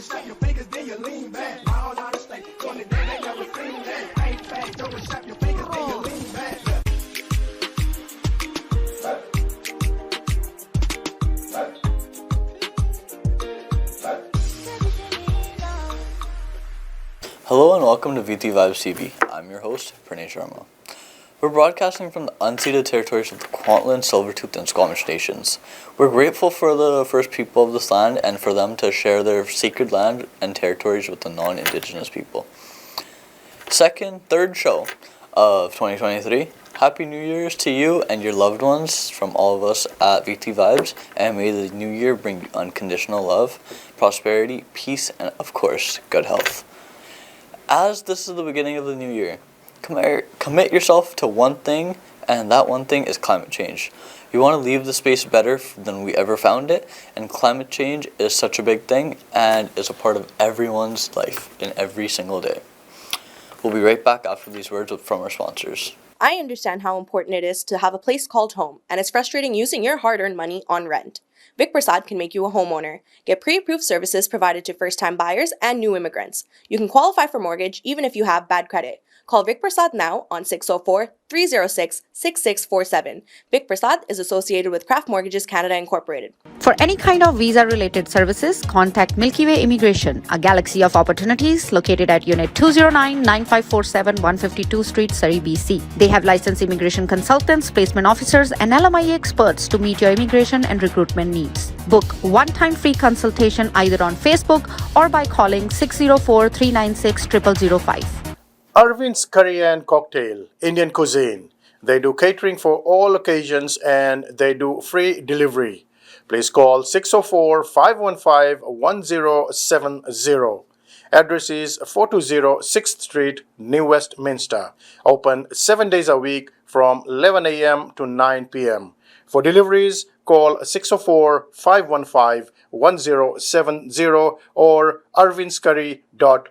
and snap your fingers, then you lean back. All out of state, on the day they never seen that. Ain't back, throw and snap your fingers, then you lean back. Hello and welcome to Viti Vibes TV. I'm your host, Pranay Sharma. We're broadcasting from the unceded territories of the Kwantlen, Silvertooth, and Squamish nations. We're grateful for the first people of this land and for them to share their sacred land and territories with the non-Indigenous people. Third show of 2023. Happy New Year's to you and your loved ones from all of us at Viti Vibes, and may the new year bring you unconditional love, prosperity, peace, and of course, good health. As this is the beginning of the new year, commit yourself to one thing, and that one thing is climate change. You want to leave the space better than we ever found it, and climate change is such a big thing and is a part of everyone's life in every single day. We'll be right back after these words from our sponsors. I understand how important it is to have a place called home, and it's frustrating using your hard-earned money on rent. Vic Prasad can make you a homeowner. Get pre-approved services provided to first-time buyers and new immigrants. You can qualify for mortgage even if you have bad credit. Call Vic Prasad now on 604-306-6647. Vic Prasad is associated with Craft Mortgages Canada Incorporated. For any kind of visa-related services, contact Milky Way Immigration, a galaxy of opportunities located at Unit 209-9547 152 Street, Surrey, BC. They have licensed immigration consultants, placement officers, and LMIA experts to meet your immigration and recruitment needs. Book one-time free consultation either on Facebook or by calling 604-396-0005. Arvind's Curry and Cocktail, Indian cuisine. They do catering for all occasions and they do free delivery. Please call 604-515-1070. Address is 420 6th Street, New Westminster. Open 7 days a week from 11 a.m. to 9 p.m. For deliveries, call 604-515-1070 or arvindscurry.com.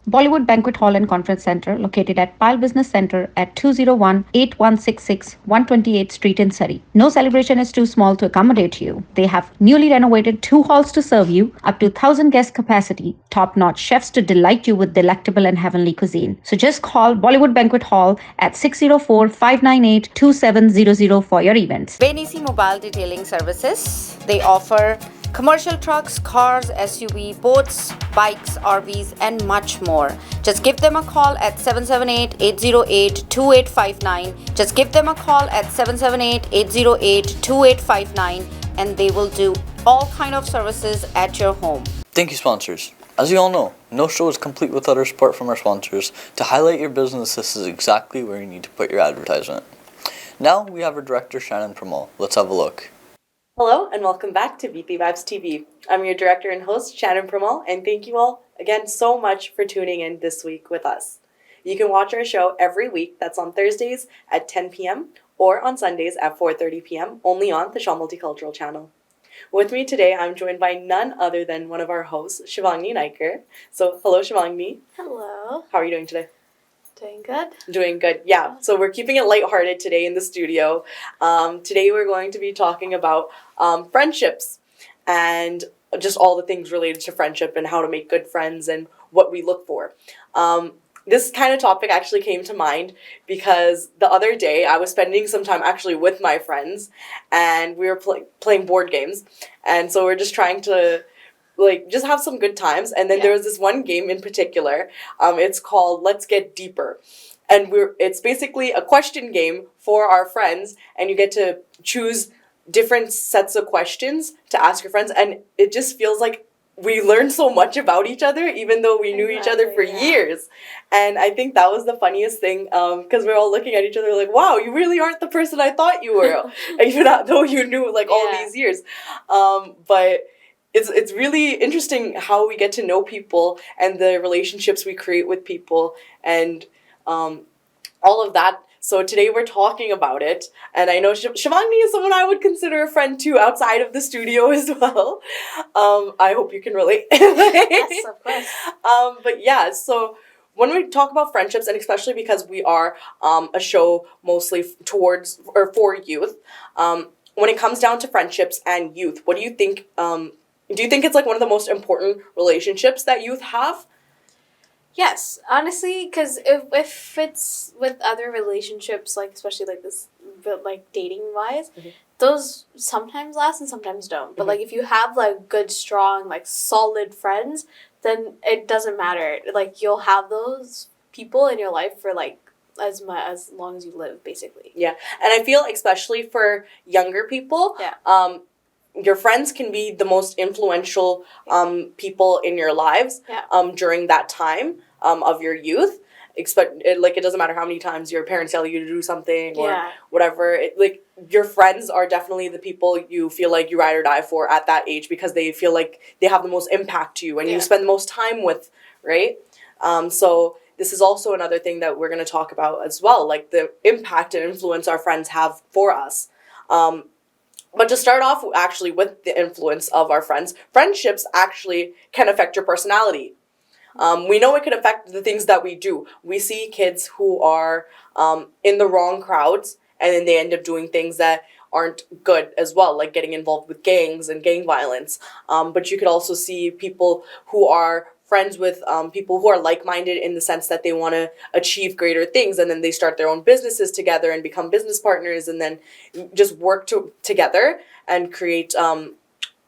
Bollywood Banquet Hall and Conference Center, located at Pile Business Center at 201-8166 128th Street in Surrey. No celebration is too small to accommodate you. They have newly renovated 2 halls to serve you, up to 1,000 guest capacity, top-notch chefs to delight you with delectable and heavenly cuisine. So just call Bollywood Banquet Hall at 604-598-2700 for your events. Venisi Mobile Detailing Services. They offer commercial trucks, cars, SUV, boats, bikes, RVs, and much more. Just give them a call at 778-808-2859. Just give them a call at 778-808-2859 and they will do all kind of services at your home. Thank you, sponsors. As you all know, no show is complete without our support from our sponsors. To highlight your business, this is exactly where you need to put your advertisement. Now we have our director, Shannon Pramal. Let's have a look. Hello and welcome back to Viti Vibes TV. I'm your director and host, Shannon Pramal, and thank you all again so much for tuning in this week with us. You can watch our show every week. That's on Thursdays at 10 p.m. or on Sundays at 4:30 p.m. only on the Shaw Multicultural channel. With me today, I'm joined by none other than one of our hosts, Shivangni Naiker. So, hello, Shivangni. Hello. How are you doing today? Doing good. Doing good, yeah. So we're keeping it lighthearted today in the studio. Today we're going to be talking about friendships and just all the things related to friendship and how to make good friends and what we look for. This kind of topic actually came to mind because the other day I was spending some time actually with my friends and we were playing board games. And so we're just trying to just have some good times. And then there was this one game in particular. It's called Let's Get Deeper. And it's basically a question game for our friends. And you get to choose different sets of questions to ask your friends. And it just feels like we learned so much about each other, even though we knew each other for years. And I think that was the funniest thing because we're all looking at each other like, wow, you really aren't the person I thought you were, even though you knew all these years. But it's really interesting how we get to know people and the relationships we create with people and all of that. So today we're talking about it, and I know Shivangni is someone I would consider a friend too outside of the studio as well. I hope you can relate. Yes, of course. But yeah, so when we talk about friendships, and especially because we are a show mostly towards or for youth, when it comes down to friendships and youth, what do you think Do you think it's like one of the most important relationships that youth have? Yes, honestly, because if it's with other relationships, like especially like this, but like dating wise, those sometimes last and sometimes don't. But like if you have like good, strong, like solid friends, then it doesn't matter. Like you'll have those people in your life for like as long as you live, basically. Yeah, and I feel especially for younger people, your friends can be the most influential people in your lives during that time of your youth. It doesn't matter how many times your parents tell you to do something or whatever. Like your friends are definitely the people you feel like you ride or die for at that age because they feel like they have the most impact to you and you spend the most time with, right? So this is also another thing that we're going to talk about as well, like the impact and influence our friends have for us. But to start off actually with the influence of our friends, friendships actually can affect your personality. We know it can affect the things that we do. We see kids who are in the wrong crowds and then they end up doing things that aren't good as well, like getting involved with gangs and gang violence. But you could also see people who are friends with people who are like-minded in the sense that they want to achieve greater things, and then they start their own businesses together and become business partners and then just work together and create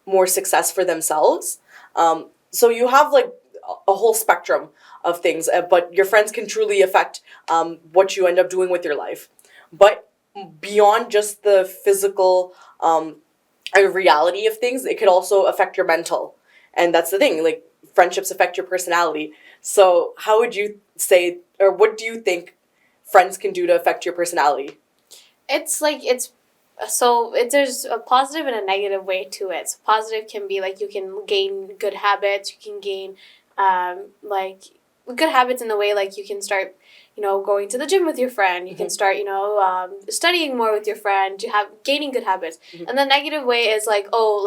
more success for themselves. So you have like a whole spectrum of things, but your friends can truly affect what you end up doing with your life. But beyond just the physical reality of things, it could also affect your mental. And that's the thing, like friendships affect your personality. So how would you say, or what do you think friends can do to affect your personality? There's a positive and a negative way to it. So positive can be like you can gain good habits, you can gain like good habits in the way like you can start, going to the gym with your friend, you can start, studying more with your friend, you have gaining good habits. And the negative way is like, or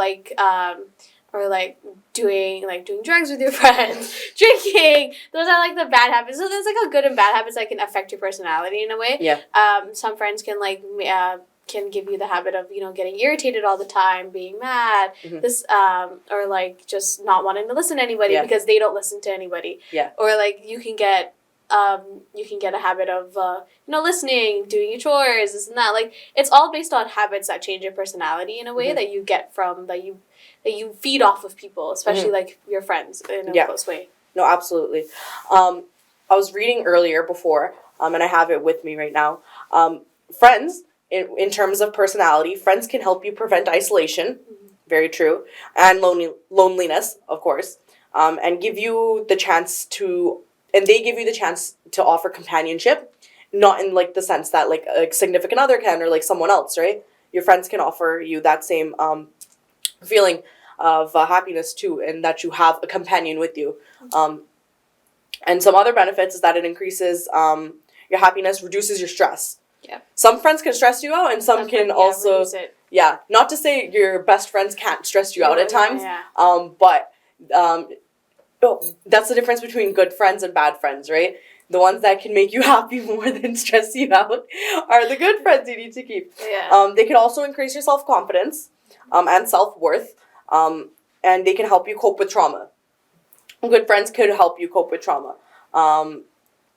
like doing drugs with your friends, drinking. Those are like the bad habits. So there's like a good and bad habits that can affect your personality in a way. Yeah. Some friends can can give you the habit of getting irritated all the time, being mad, or like just not wanting to listen to anybody because they don't listen to anybody. Yeah. Or like you can get a habit of listening, doing your chores, this and that. Like it's all based on habits that change your personality in a way that you get from that you feed off of people, especially like your friends in a close way. No, absolutely. I was reading earlier before, and I have it with me right now. Friends, in terms of personality, friends can help you prevent isolation, very true, and loneliness, of course, and give you the chance to, and they give you the chance to offer companionship, not in like the sense that like a significant other can or like someone else, right? Your friends can offer you that same feeling of happiness too, and that you have a companion with you. And some other benefits is that it increases your happiness, reduces your stress. Yeah. Some friends can stress you out, and some can also reduce it. Yeah. Not to say your best friends can't stress you out at times. Yeah. But that's the difference between good friends and bad friends, right? The ones that can make you happy more than stress you out are the good friends you need to keep. Yeah. They can also increase your self-confidence and self-worth, and they can help you cope with trauma. Good friends could help you cope with trauma,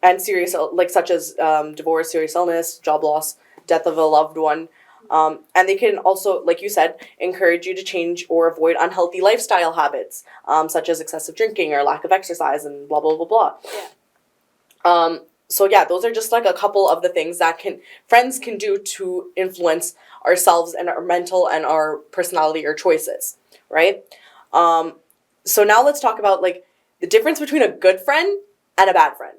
and serious, like such as divorce, serious illness, job loss, death of a loved one. And they can also, like you said, encourage you to change or avoid unhealthy lifestyle habits, such as excessive drinking or lack of exercise and blah, blah, blah, blah. Yeah. So yeah, those are just like a couple of the things that friends can do to influence ourselves and our mental and our personality or choices, right? So now let's talk about like the difference between a good friend and a bad friend.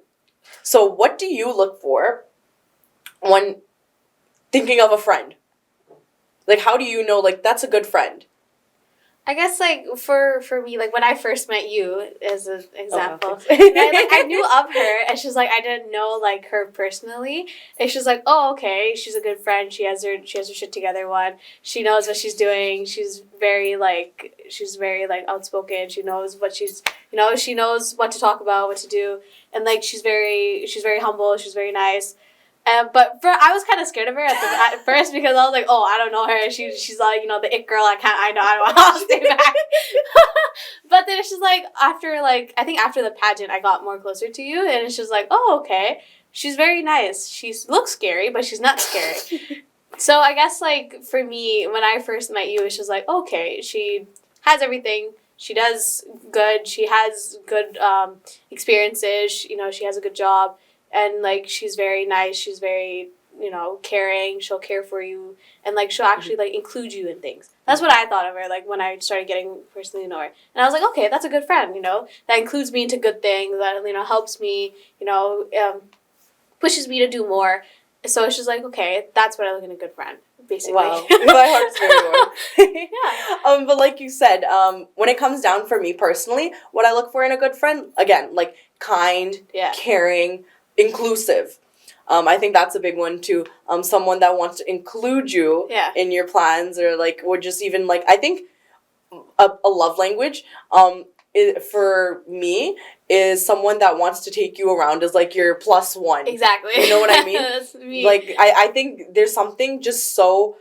So what do you look for when thinking of a friend? Like, how do you know, like, that's a good friend? I guess, like, for me, like, when I first met you, as an example, okay. I knew of her, and she's like, I didn't know, like, her personally, and she's like, oh, okay, she's a good friend, she has her shit together, she knows what she's doing, she's very, like, outspoken, she knows what she knows what to talk about, what to do, and, like, she's very humble, she's very nice, I was kind of scared of her at first because I was like, oh, I don't know her. She's like, you know, the it girl. I know I'll stay back. But then it's just like I think after the pageant, I got more closer to you, and it's just like, oh, okay, she's very nice. She looks scary, but she's not scary. So I guess like for me, when I first met you, it's just like, okay, she has everything. She does good. She has good experiences. You know, she has a good job. And, like, she's very nice. She's very, you know, caring. She'll care for you. And, like, she'll actually, like, include you in things. That's what I thought of her, like, when I started getting personally to know her. And I was like, okay, that's a good friend, you know? That includes me into good things. That, you know, helps me, you know, pushes me to do more. So it's just like, okay, that's what I look in a good friend, basically. Wow. My heart's very warm. Yeah. But like you said, when it comes down for me personally, what I look for in a good friend, again, like kind, caring, inclusive. I think that's a big one too. Someone that wants to include you in your plans, or like, or just even like, I think a love language, for me, is someone that wants to take you around as like your plus one. Exactly. You know what I mean? That's me. Like I think there's something just so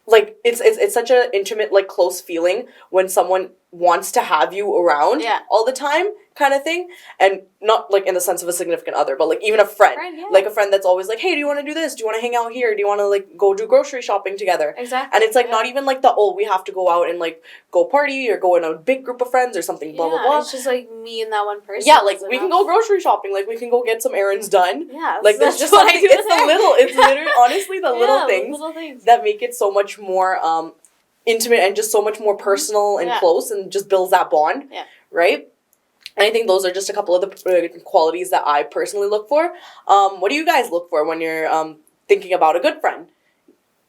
like it's such an intimate, like, close feeling when someone wants to have you around all the time, kind of thing. And not like in the sense of a significant other, but like even a friend. Like a friend that's always like, hey, do you want to do this? Do you want to hang out here? Do you want to like go do grocery shopping together? Exactly. And it's like not even like we have to go out and like go party or go in a big group of friends or something, blah blah blah. It's just like me and that one person. Yeah, like we can go grocery shopping, like we can go get some errands done. Yeah, like there's just something, it's literally honestly the little things that make it so much more intimate and just so much more personal and close, and just builds that bond. Yeah. Right? And I think those are just a couple of the qualities that I personally look for. What do you guys look for when you're thinking about a good friend?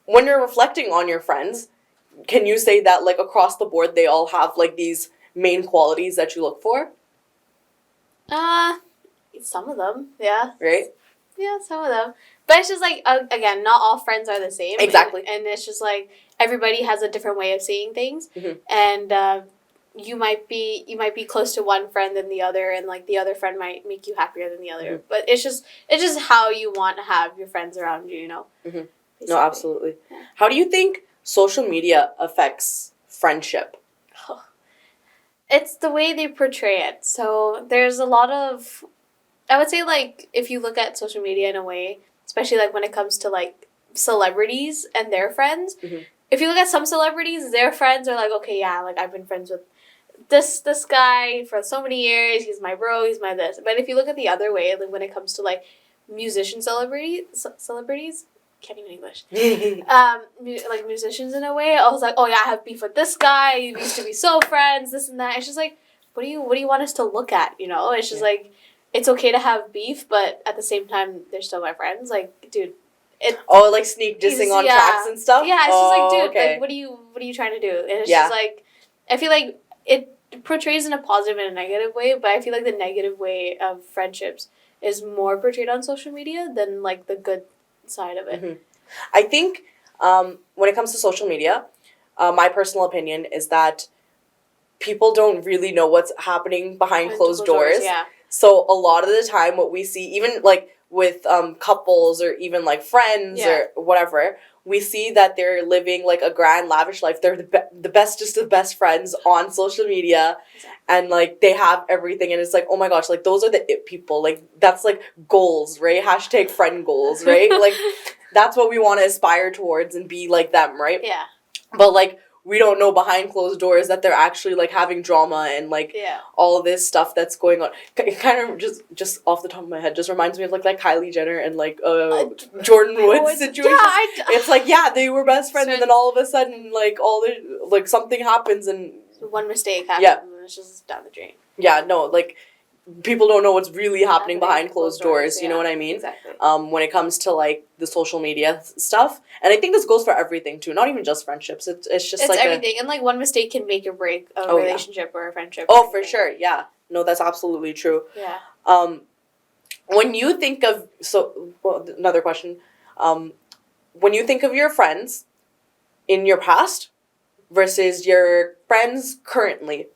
When you're reflecting on your friends, can you say that like across the board they all have like these main qualities that you look for? Some of them, yeah. Right? Yeah, some of them. But it's just like, again, not all friends are the same. Exactly. And it's just like everybody has a different way of seeing things. Mm-hmm. And you might be close to one friend than the other, and like the other friend might make you happier than the other. Mm-hmm. But it's just how you want to have your friends around you, you know? Mm-hmm. No, absolutely. Yeah. How do you think social media affects friendship? It's the way they portray it. So there's a lot of, I would say, like, if you look at social media in a way, especially like when it comes to like celebrities and their friends, if you look at some celebrities, their friends are like, okay, yeah, like I've been friends with this guy for so many years, he's my bro, he's my this. But if you look at the other way, like when it comes to like celebrities, can't even English. Like musicians in a way, I was like, oh yeah, I have beef with this guy, we used to be so friends, this and that. It's just like, what do you want us to look at, you know? It's just like, it's okay to have beef, but at the same time, they're still my friends. Like, dude, like sneak dissing on tracks and stuff? Yeah, it's just like, dude, like, what are you trying to do? And it's just like, I feel like it portrays in a positive and a negative way, but I feel like the negative way of friendships is more portrayed on social media than like the good side of it. Mm-hmm. I think when it comes to social media, my personal opinion is that people don't really know what's happening behind closed doors. Yeah. So a lot of the time what we see, even like with couples or even like friends or whatever, we see that they're living like a grand lavish life. They're the best friends on social media. Exactly. And like they have everything, and it's like, oh my gosh, like those are the it people. Like that's like goals, right? Hashtag friend goals, right? Like that's what we want to aspire towards and be like them, right? Yeah. But like we don't know behind closed doors that they're actually like having drama and like all this stuff that's going on. It kind of just off the top of my head just reminds me of like Kylie Jenner and like Jordan Woods situation. Yeah, it's like they were best friends, and then all of a sudden like something happens and one mistake happens and it's just down the drain. Yeah, no, like people don't know what's really happening behind closed doors, you know what I mean? Exactly. When it comes to like the social media stuff. And I think this goes for everything too, not even just friendships. It's just like everything. And like one mistake can make or break a relationship or a friendship. Oh, for sure. Yeah. No, that's absolutely true. Yeah. When you think of another question. When you think of your friends in your past versus your friends currently,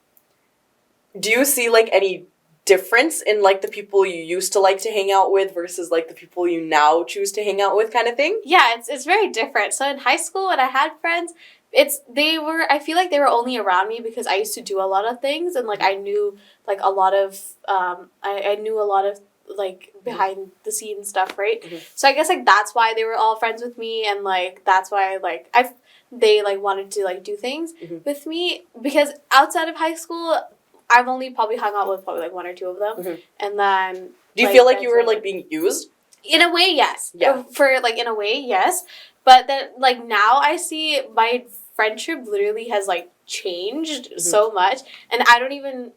do you see like any difference in like the people you used to like to hang out with versus like the people you now choose to hang out with kind of thing? Yeah, it's very different. So in high school when I had friends, I feel like they were only around me because I used to do a lot of things, and like I knew like a lot of I knew a lot of like behind the scenes stuff, right? So I guess like that's why they were all friends with me, and like that's why like they like wanted to like do things with me, because outside of high school I've only probably hung out with probably like one or two of them, and then Do you feel like you were like being used? in a way, yes. Yeah. For like in a way, yes. But then like now I see my friendship literally has like changed so much, and I don't even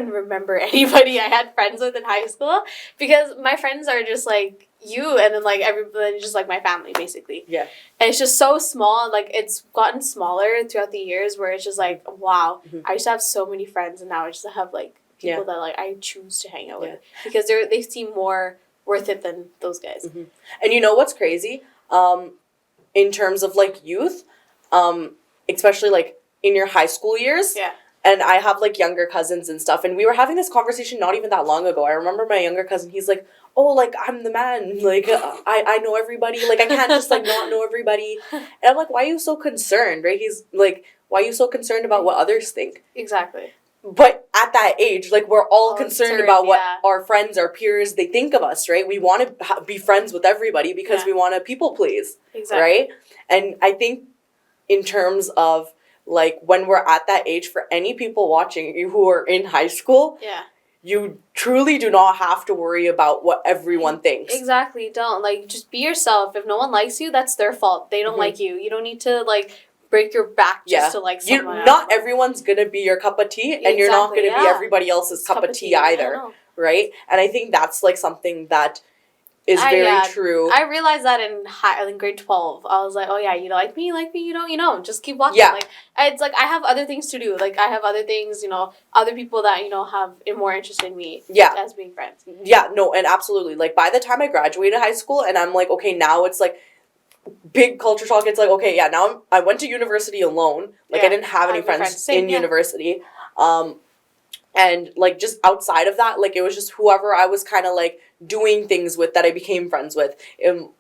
remember anybody I had friends with in high school, because my friends are just like you, and then like everybody just like my family basically. Yeah. And it's just so small, like it's gotten smaller throughout the years, where it's just like, wow, I used to have so many friends, and now I just have like people that like I choose to hang out with because they seem more worth it than those guys. And you know what's crazy? In terms of like youth, especially like in your high school years. Yeah. And I have like younger cousins and stuff, and we were having this conversation not even that long ago. I remember my younger cousin, he's like, oh, like I'm the man, like I know everybody, like I can't just like not know everybody. And I'm like, why are you so concerned, right? He's like, why are you so concerned about what others think? Exactly. But at that age, like we're all concerned concerned, about what yeah. our friends, our peers, they think of us, right? We want to be friends with everybody because we want to people please, Exactly. right? And I think in terms of like when we're at that age, for any people watching who are in high school, you truly do not have to worry about what everyone thinks. Exactly. Don't like just be yourself. If no one likes you, that's their fault. They don't like you. You don't need to like break your back just to like someone Not else. everyone's gonna be your cup of tea, and you're not gonna be everybody else's cup of tea either, right? And I think that's like something that is very true. I realized that in grade 12. I was like, oh yeah, you like me, you don't, just keep walking. Yeah. Like it's like I have other things to do. Like I have other things, other people that, have more interest in me as being friends. Yeah, no, and absolutely. Like by the time I graduated high school and I'm like, okay, now it's like big culture shock. It's like, okay, yeah, now I went to university alone. Like I didn't have any friends in university. And like just outside of that, like it was just whoever I was kind of like doing things with that I became friends with.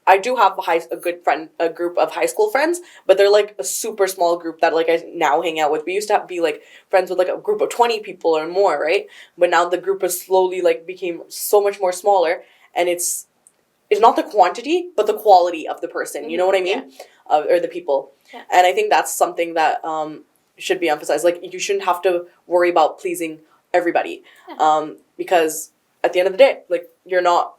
I do have a group of high school friends, but they're like a super small group that like I now hang out with. We used to be like friends with like a group of 20 people or more, right? But now the group has slowly like became so much more smaller, and it's not the quantity, but the quality of the person. You know what I mean? Or the people. Yeah. And I think that's something that should be emphasized. Like you shouldn't have to worry about pleasing everybody, because at the end of the day, like you're not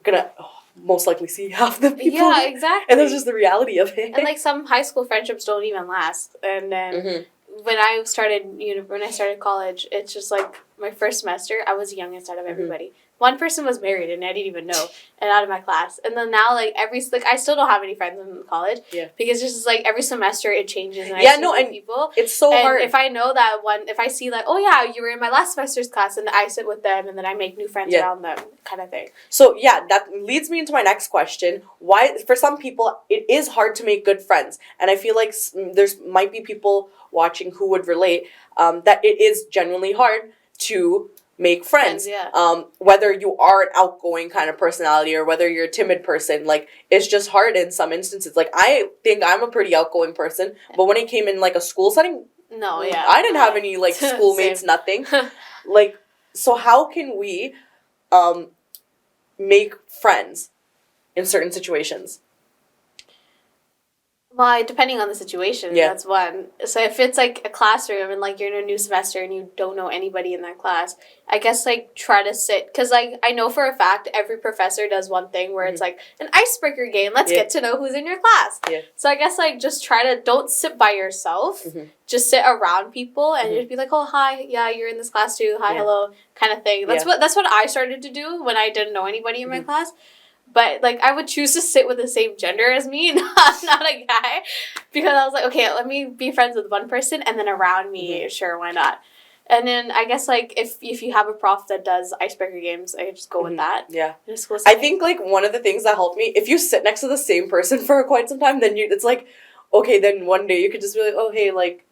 gonna most likely see half the people. Yeah, exactly. And that's just the reality of it. And like some high school friendships don't even last. And then when I started college, it's just like my first semester, I was the youngest out of everybody. One person was married and I didn't even know, and out of my class. And then now, like I still don't have any friends in college. Yeah. Because it's just like every semester it changes, and I see new people. It's so hard. If I know that if I see like, oh yeah, you were in my last semester's class, and I sit with them, and then I make new friends around them, kind of thing. So yeah, that leads me into my next question. Why, for some people, it is hard to make good friends, and I feel like there's might be people watching who would relate that it is genuinely hard to make friends. Whether you are an outgoing kind of personality or whether you're a timid person, like it's just hard in some instances. Like I think I'm a pretty outgoing person, but when it came in like a school setting, I didn't have any like schoolmates, nothing. Like, so how can we make friends in certain situations? Well, depending on the situation, that's one. So if it's like a classroom and like you're in a new semester and you don't know anybody in that class, I guess like try to sit, because like I know for a fact every professor does one thing where it's like an icebreaker game. Let's get to know who's in your class. So I guess like just don't sit by yourself. Just sit around people and just be like, oh hi, yeah, you're in this class too. Hi, hello, kind of thing. That's what I started to do when I didn't know anybody in my class. But, like, I would choose to sit with the same gender as me, not a guy. Because I was like, okay, let me be friends with one person, and then around me, sure, why not? And then I guess, like, if you have a prof that does icebreaker games, I just go with that. Yeah. I think, like, one of the things that helped me, if you sit next to the same person for quite some time, then it's like, okay, then one day you could just be like, oh, hey, like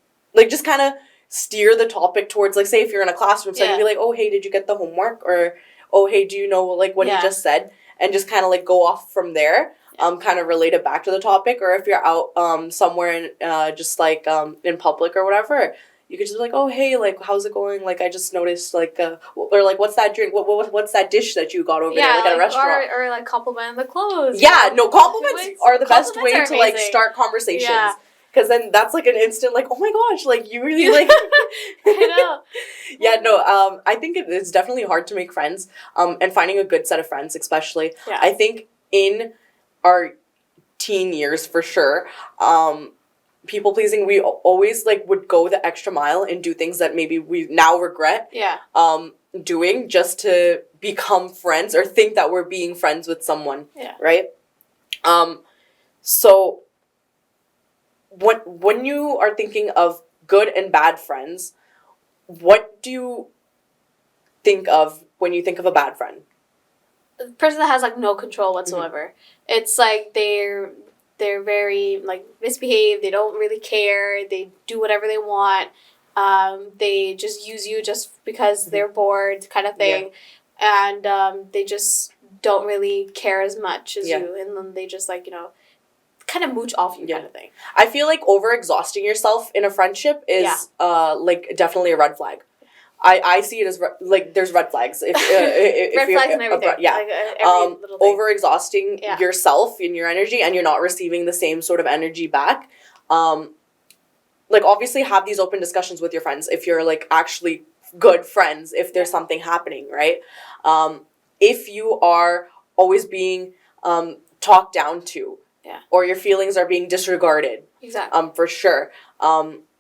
just kind of steer the topic towards, like, say if you're in a classroom setting, be like, oh, hey, did you get the homework? Or, oh, hey, do you know, like, what he just said? And just kind of, like, go off from there, kind of relate it back to the topic. Or if you're out somewhere in, just, like, in public or whatever, you could just be like, oh, hey, like, how's it going? Like, I just noticed, like, or, like, what's that drink? What's that dish that you got over there, like, at a restaurant? Or like, compliment the clothes. Yeah, no, compliments are the best way to, like, amazing. start conversations. Yeah. Because then that's, like, an instant, like, oh, my gosh, like, you really, like... I know. Yeah, no, I think it's definitely hard to make friends, and finding a good set of friends, especially. Yeah. I think in our teen years, for sure, people pleasing, we always, like, would go the extra mile and do things that maybe we now regret doing just to become friends or think that we're being friends with someone, right? So when you are thinking of good and bad friends, what do you think of when you think of a bad friend? The person that has, like, no control whatsoever. It's like they're very, like, misbehaved. They don't really care. They do whatever they want. They just use you just because they're bored, kind of thing. And they just don't really care as much as you. And then they just, like, you know, kind of mooch off you, kind of thing. I feel like over-exhausting yourself in a friendship is like, definitely a red flag. I see it as like, there's red flags. If Red flags and everything. Like, every little thing. Over-exhausting yourself and your energy, and you're not receiving the same sort of energy back. Like, obviously have these open discussions with your friends if you're, like, actually good friends, if there's something happening, right? If you are always being talked down to, or your feelings are being disregarded, for sure.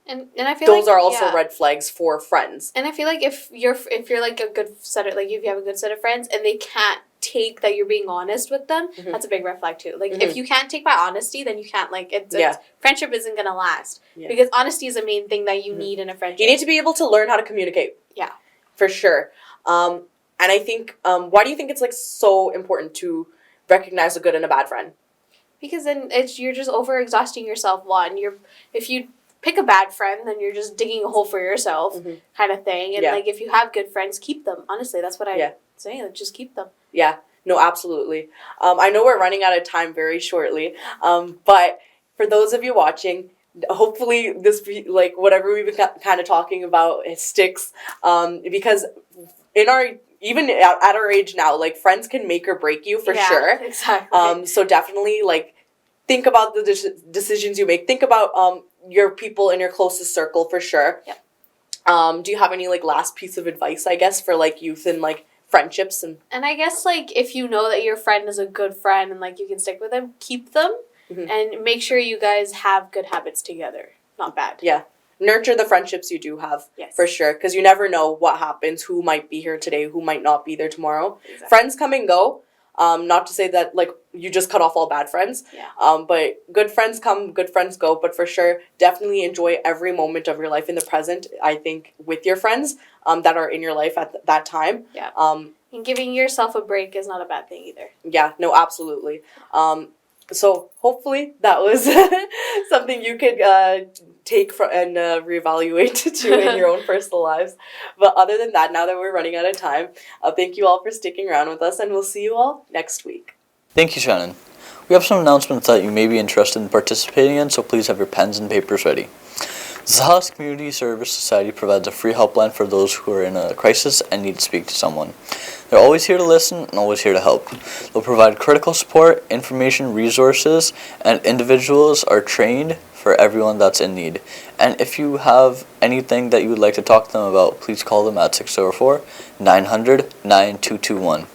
And I feel those like, are also red flags for friends. And I feel like if you're like a good set of, like, if you have a good set of friends and they can't take that you're being honest with them, that's a big red flag too. Like, if you can't take my honesty, then you can't, like, it's friendship isn't gonna last, because honesty is the main thing that you need in a friendship. You need to be able to learn how to communicate. Yeah, for sure. And I think, why do you think it's, like, so important to recognize a good and a bad friend? Because then you're just over exhausting yourself. If you pick a bad friend, then you're just digging a hole for yourself, kind of thing. And like, if you have good friends, keep them. Honestly, that's what I say. Like, just keep them. Yeah. No, absolutely. I know we're running out of time very shortly, but for those of you watching, hopefully this, like, whatever we've been kind of talking about, it sticks, because even at our age now, like, friends can make or break you, for sure. Exactly. So definitely, like, think about the decisions you make. Think about your people in your closest circle, for sure. Do you have any, like, last piece of advice, I guess, for, like, youth and, like, friendships? And I guess, like, if you know that your friend is a good friend and, like, you can stick with them, keep them, and make sure you guys have good habits together, not bad. Yeah. Nurture the friendships you do have, for sure, because you never know what happens, who might be here today, who might not be there tomorrow. Friends come and go. Not to say that, like, you just cut off all bad friends. But good friends come, good friends go. But for sure, definitely enjoy every moment of your life in the present, I think, with your friends that are in your life at that time. And giving yourself a break is not a bad thing either. Yeah, no, absolutely. So hopefully that was something you could take and reevaluate to in your own personal lives. But other than that, now that we're running out of time, thank you all for sticking around with us, and we'll see you all next week. Thank you, Shannon. We have some announcements that you may be interested in participating in, so please have your pens and papers ready. The Sahas Community Service Society provides a free helpline for those who are in a crisis and need to speak to someone. They're always here to listen and always here to help. They'll provide critical support, information, resources, and individuals are trained for everyone that's in need. And if you have anything that you would like to talk to them about, please call them at 604-900-9221.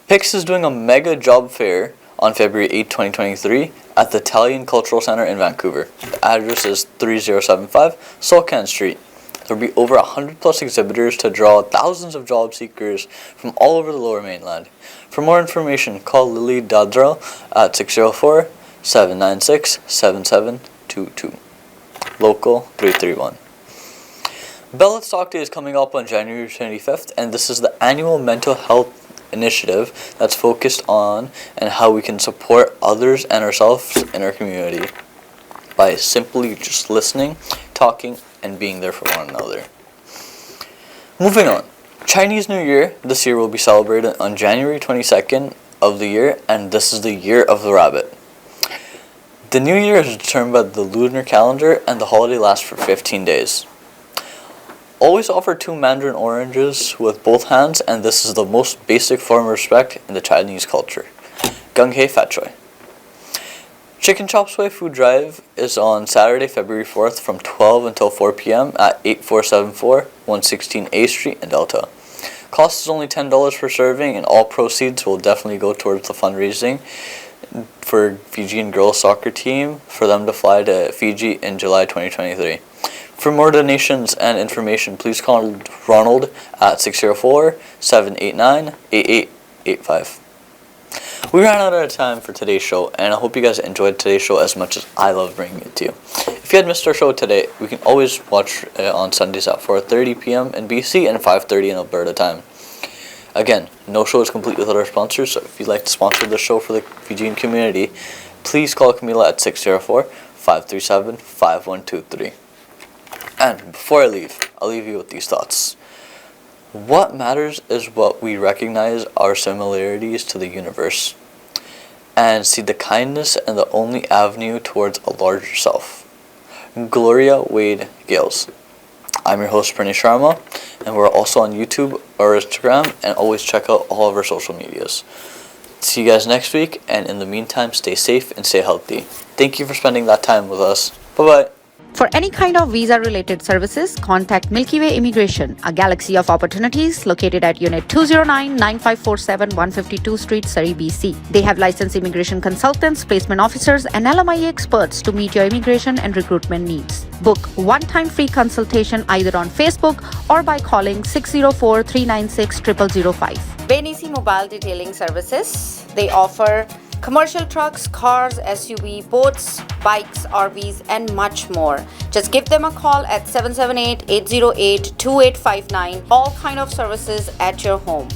PICS is doing a mega job fair on February 8, 2023 at the Italian Cultural Center in Vancouver. The address is 3075 Solcan Street. There will be over 100 plus exhibitors to draw thousands of job seekers from all over the Lower Mainland. For more information, call Lily Dadrell at 604-796-7722. Local 331. Bell Let's Talk Day is coming up on January 25th, and this is the annual mental health initiative that's focused on and how we can support others and ourselves in our community by simply just listening, talking, and being there for one another. Moving on. Chinese New Year this year will be celebrated on January 22nd of the year, and this is the year of the rabbit. The new year is determined by the lunar calendar, and the holiday lasts for 15 days. Always offer 2 mandarin oranges with both hands, and this is the most basic form of respect in the Chinese culture. Gung Hei Fat Choi. Chicken Chop Suey Food Drive is on Saturday, February 4th from 12 until 4 p.m. at 8474 116 A Street in Delta. Cost is only $10 per serving, and all proceeds will definitely go towards the fundraising for Fijian girls soccer team for them to fly to Fiji in July 2023. For more donations and information, please call Ronald at 604-789-8885. We ran out of time for today's show, and I hope you guys enjoyed today's show as much as I love bringing it to you. If you had missed our show today, we can always watch it on Sundays at 4:30 p.m. in BC and 5:30 in Alberta time. Again, no show is complete without our sponsors, so if you'd like to sponsor the show for the Fijian community, please call Camila at 604-537-5123. And before I leave, I'll leave you with these thoughts. What matters is what we recognize our similarities to the universe and see the kindness and the only avenue towards a larger self. Gloria Wade Gales. I'm your host, Pranay Sharma, and we're also on YouTube or Instagram, and always check out all of our social medias. See you guys next week, and in the meantime, stay safe and stay healthy. Thank you for spending that time with us. Bye-bye. For any kind of visa-related services, contact Milky Way Immigration, a galaxy of opportunities located at Unit 209-9547 152 Street, Surrey, BC. They have licensed immigration consultants, placement officers, and LMIA experts to meet your immigration and recruitment needs. Book one-time free consultation either on Facebook or by calling 604-396-0005. Benisi Mobile Detailing Services. They offer commercial trucks, cars, SUV, boats, bikes, RVs, and much more. Just give them a call at 778-808-2859. All kind of services at your home.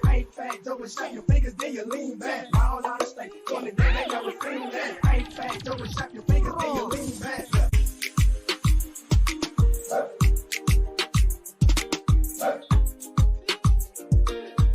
Ain't fat, double shot your fingers, then you lean back. All out of state, going to they never seen that. Ain't fat, double shot your fingers, then you lean back.